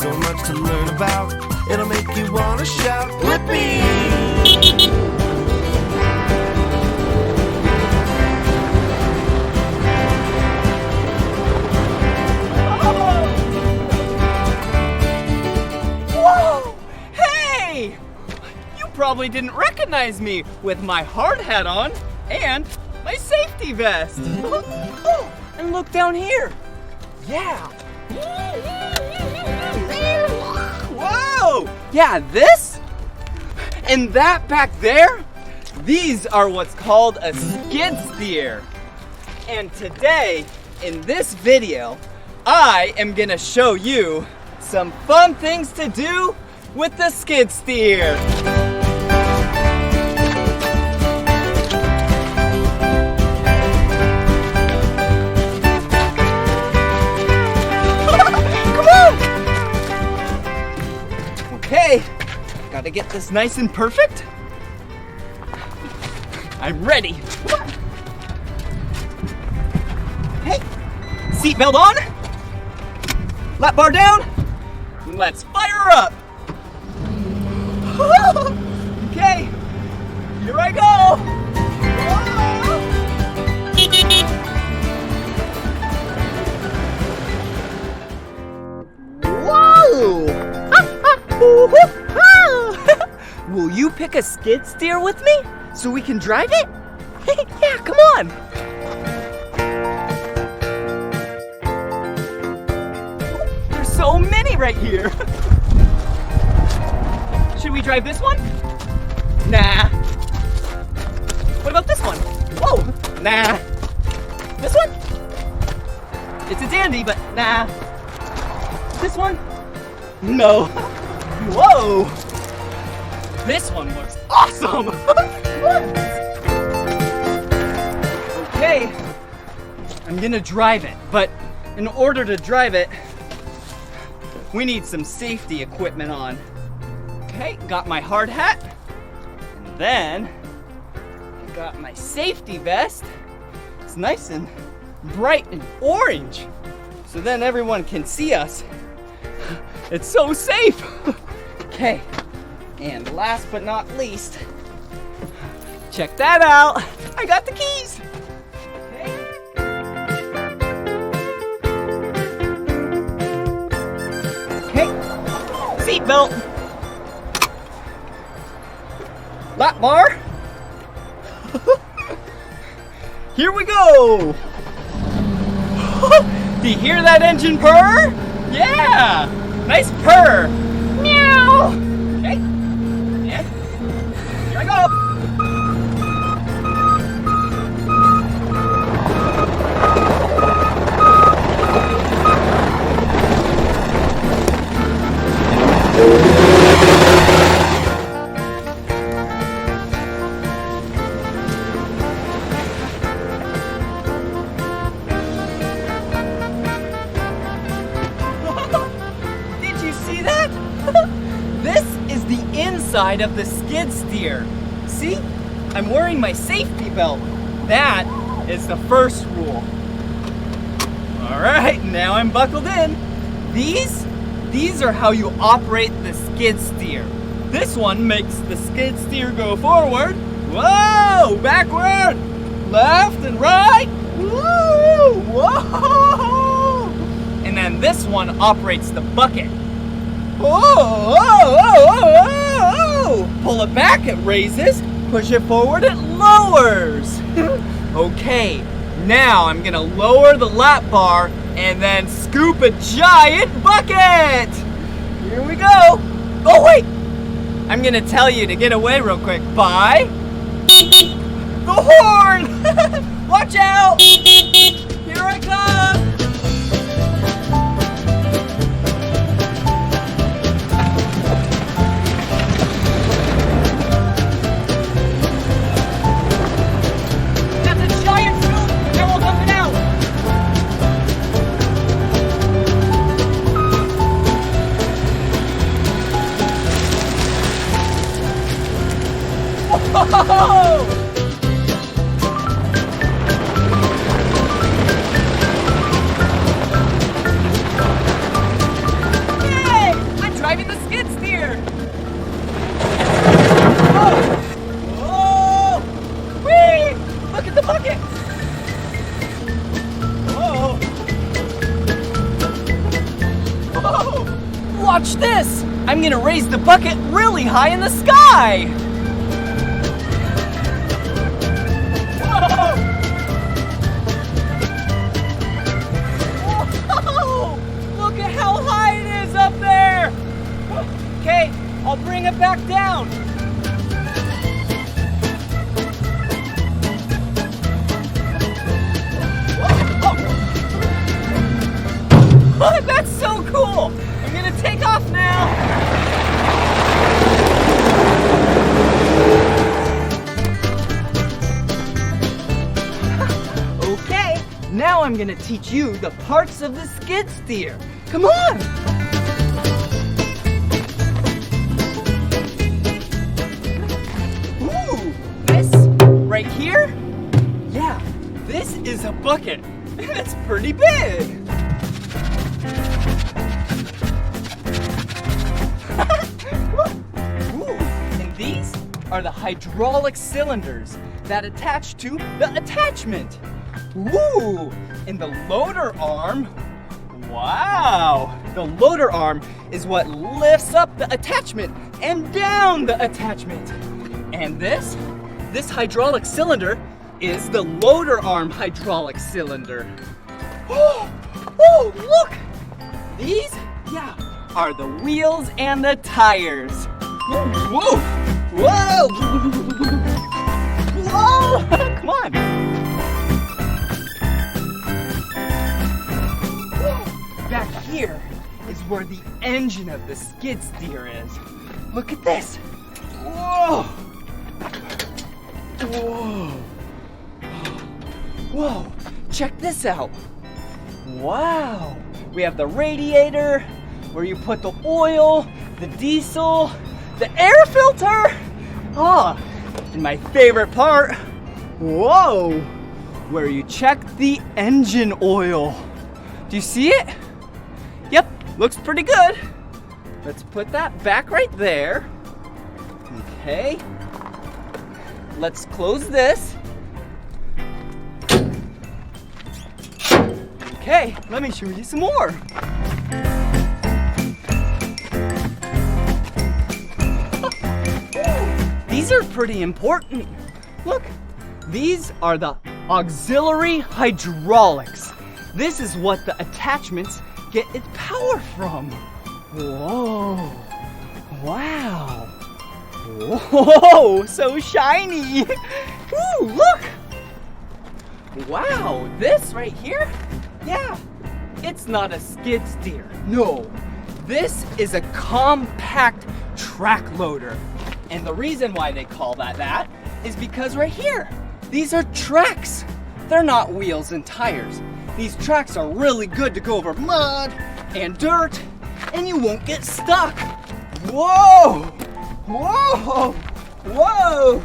so much to learn about. It'll make you want to shout, Blippi! Whoa! Hey! You probably didn't recognize me with my hard hat on and my safety vest. Oh, and look down here. Yeah. Whoa! Yeah, this and that back there, these are what's called a skid steer. And today, in this video, I am gonna show you some fun things to do with the skid steer. Okay, gotta get this nice and perfect. I'm ready. Hey, seatbelt on, lap bar down, let's fire up. Okay, here I go. Whoa! Will you pick a skid steer with me so we can drive it? Yeah, come on. There's so many right here. Should we drive this one? Nah. What about this one? Whoa, nah. This one? It's a dandy, but nah. This one? No. Whoa! This one looks awesome! Okay, I'm gonna drive it, but in order to drive it, we need some safety equipment on. Okay, got my hard hat, and then I got my safety vest. It's nice and bright and orange, so then everyone can see us. It's so safe! Okay, and last but not least, check that out! I got the keys! Okay, seatbelt, lap bar. Here we go! Do you hear that engine purr? Yeah! Nice purr! Meow! Okay. Yeah. Here I go! Side of the skid steer. See? I'm wearing my safety belt. That is the first rule. All right, now I'm buckled in. These are how you operate the skid steer. This one makes the skid steer go forward. Whoa, backward, left and right. Woo, whoa. And then this one operates the bucket. Whoa, whoa, whoa, whoa. Pull it back, it raises. Push it forward, it lowers. Okay, now I'm gonna lower the lap bar and then scoop a giant bucket. Here we go. Oh wait, I'm gonna tell you to get away real quick by the horn. Watch out. Here I come. Yay! Watch this! I'm gonna raise the bucket really high in the sky! Whoa! Look at how high it is up there! Okay, I'll bring it back down. Oh, that's so cool! I'm gonna take off now! Okay, now I'm gonna teach you the parts of the skid steer. Come on! Ooh, this right here? Yeah, this is a bucket. It's pretty big. Ooh, and these are the hydraulic cylinders that attach to the attachment. Ooh, and the loader arm, wow, the loader arm is what lifts up the attachment and down the attachment. And this hydraulic cylinder is the loader arm hydraulic cylinder. Oh, look! These, yeah, are the wheels and the tires. Whoa! Whoa! Whoa! Come on! Back here is where the engine of the skid steer is. Look at this. Whoa! Whoa! Whoa! Check this out. Wow! We have the radiator, where you put the oil, the diesel, the air filter. Oh, and my favorite part, whoa, where you check the engine oil. Do you see it? Yep, looks pretty good. Let's put that back right there. Okay. Let's close this. Okay, let me show you some more. These are pretty important. Look, these are the auxiliary hydraulics. This is what the attachments get its power from. Whoa, wow. Whoa, so shiny. Ooh, look. Wow, this right here? Yeah, it's not a skid steer. No, this is a compact track loader. And the reason why they call that is because right here, these are tracks. They're not wheels and tires. These tracks are really good to go over mud and dirt, and you won't get stuck. Whoa! Whoa! Whoa!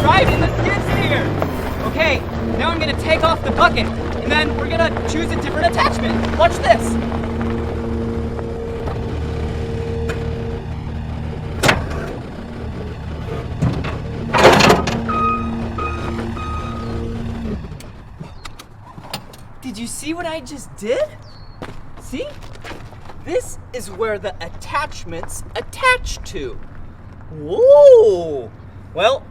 Driving the skid steer. Okay, now I'm gonna take off the bucket, and then we're gonna choose a different attachment. Watch this. Did you see what I just did? See? This is where the attachments attach to. Whoa! Well,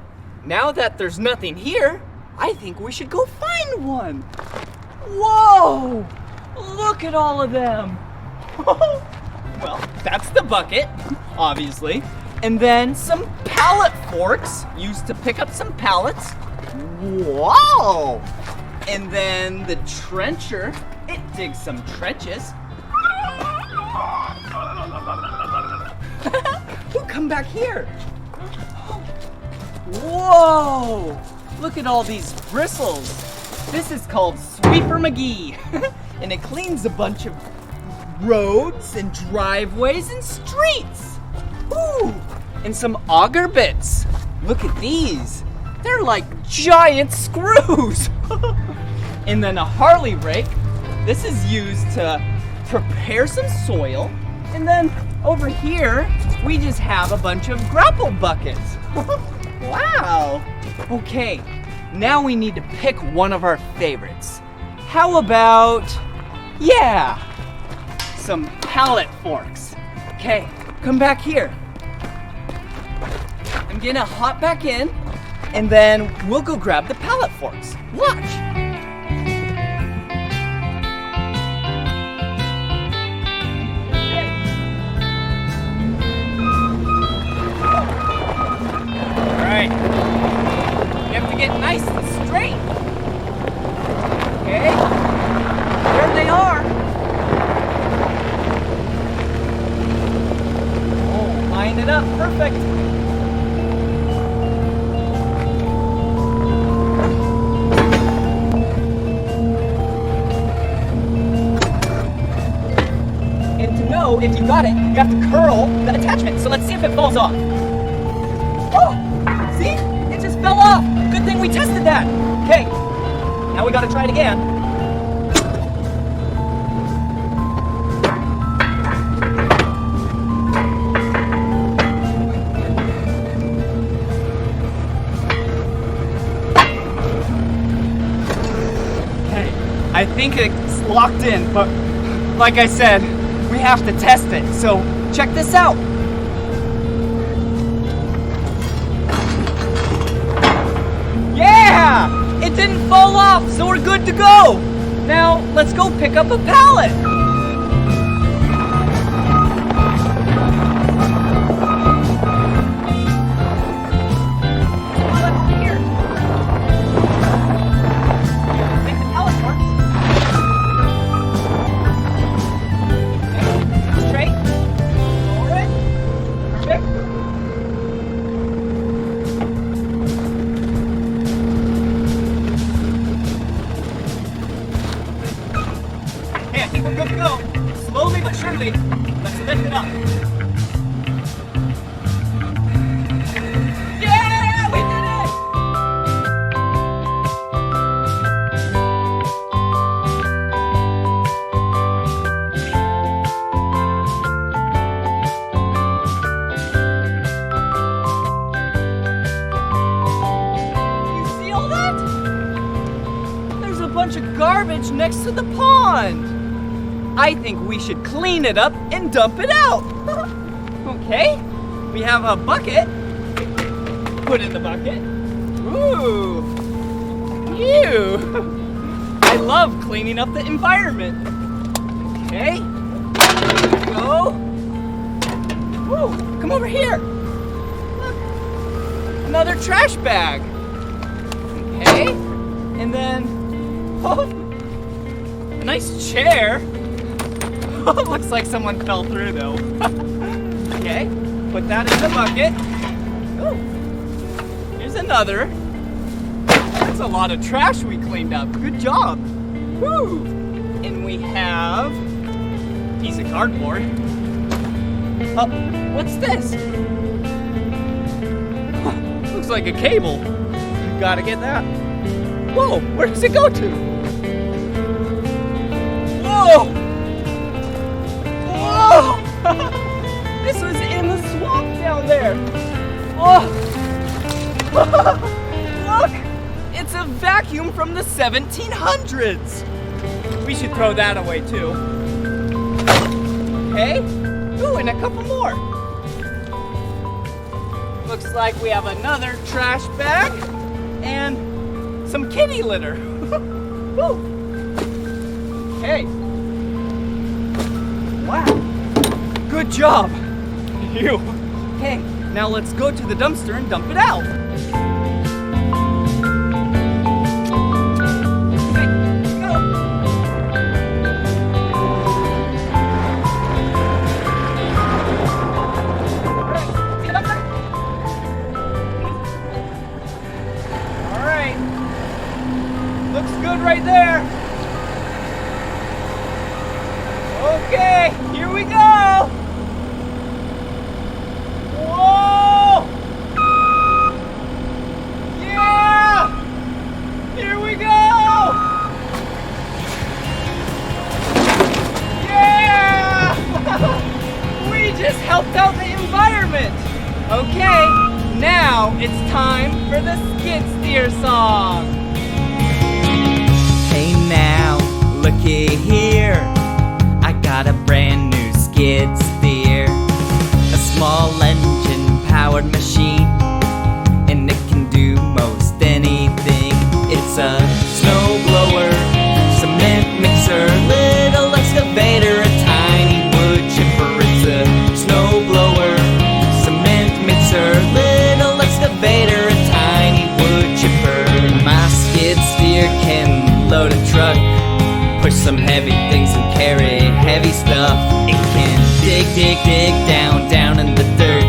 now that there's nothing here, I think we should go find one. Whoa! Look at all of them. Well, that's the bucket, obviously. And then some pallet forks used to pick up some pallets. Whoa! And then the trencher, it digs some trenches. Ooh, come back here. Whoa! Look at all these bristles. This is called Sweeper McGee. And it cleans a bunch of roads and driveways and streets. Ooh! And some auger bits. Look at these. They're like giant screws. And then a Harley rake. This is used to prepare some soil. And then over here, we just have a bunch of grapple buckets. Wow. Okay, now we need to pick one of our favorites. How about, yeah, some pallet forks. Okay, come back here. I'm gonna hop back in, and then we'll go grab the pallet forks. Watch. All right. You have to get nice and straight. Okay. There they are. Oh, line it up. Perfect. If you got it, you have to curl the attachment. So let's see if it falls off. Oh, see? It just fell off. Good thing we tested that. Okay, now we gotta try it again. Okay, I think it's locked in, but like I said, we have to test it, so check this out. Yeah! It didn't fall off, so we're good to go. Now, let's go pick up a pallet. Good to go. Slowly but surely, let's lift it up. Yeah, we did it! You see all that? There's a bunch of garbage next to the pond. I think we should clean it up and dump it out. Okay, we have a bucket. Put in the bucket. Ooh, ew. I love cleaning up the environment. Okay, here we go. Ooh, come over here. Look, another trash bag. Okay, and then, oh, a nice chair. Looks like someone fell through though. Okay, put that in the bucket. Ooh, here's another. That's a lot of trash we cleaned up. Good job. Woo! And we have a piece of cardboard. Oh, what's this? Looks like a cable. You gotta get that. Whoa, where does it go to? Whoa! This was in the swamp down there. Oh. Look, it's a vacuum from the 1700s. We should throw that away too. Okay. Ooh, and a couple more. Looks like we have another trash bag and some kitty litter. Okay. Wow. Good job. Phew. Okay, now let's go to the dumpster and dump it out. Okay, let's go. All right, get up there. All right. Looks good right there. Okay, here we go. Whoa! Yeah! Here we go! Okay, now it's time for the skid steer song. Hey now, looky here. I got a brand new skid steer. A small engine-powered machine, and it can do most anything. It's a snowblower, cement mixer, little excavator, a tiny wood chipper. It's a snowblower, cement mixer, little excavator, a tiny wood chipper. My skid steer can load a truck, push some heavy things and carry heavy stuff. It can dig down in the dirt,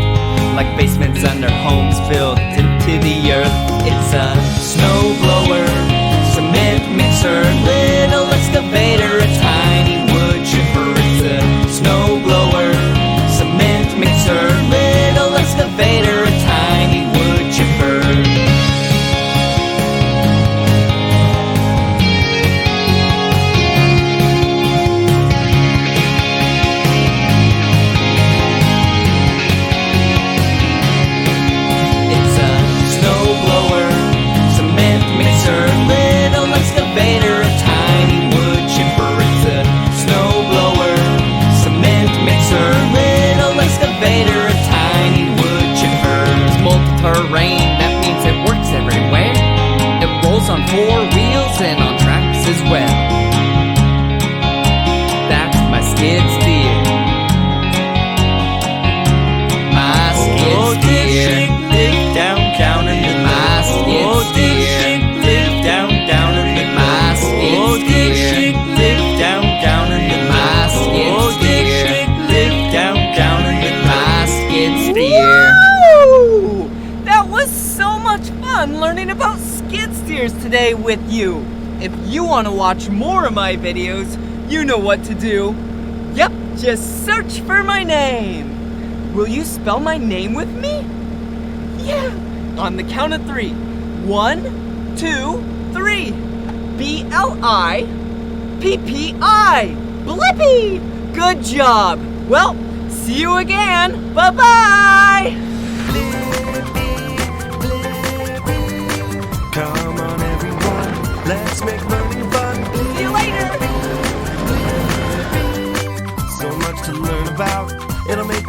like basements under homes built into the earth. It's a snowblower, cement mixer, little excavator, a tiny wood chipper. It's a snowblower, cement mixer, little excavator, a tiny wood chipper. Little excavator, a tiny wood chipper. It's a snowblower, cement mixer, little excavator, a tiny wood chipper. It's multi-terrain, that means it works everywhere. It rolls on 4 wheels and on tracks as well. That's my skid steer. My skid steer. Dig down in the my skid steer. Down in the my skid steer. Live down in the my skid steer. Live down in the my skid steer. Woo! That was so much fun learning about skid steers today with you. If you want to watch more of my videos, you know what to do. Yep, just search for my name. Will you spell my name with me? Yeah, on the count of 3. 1, 2, 3. B-L-I-P-P-I. Blippi! Good job! Well, see you again. Bye-bye! Come on everyone, let's make learning fun. See you later! So much to learn about, it'll make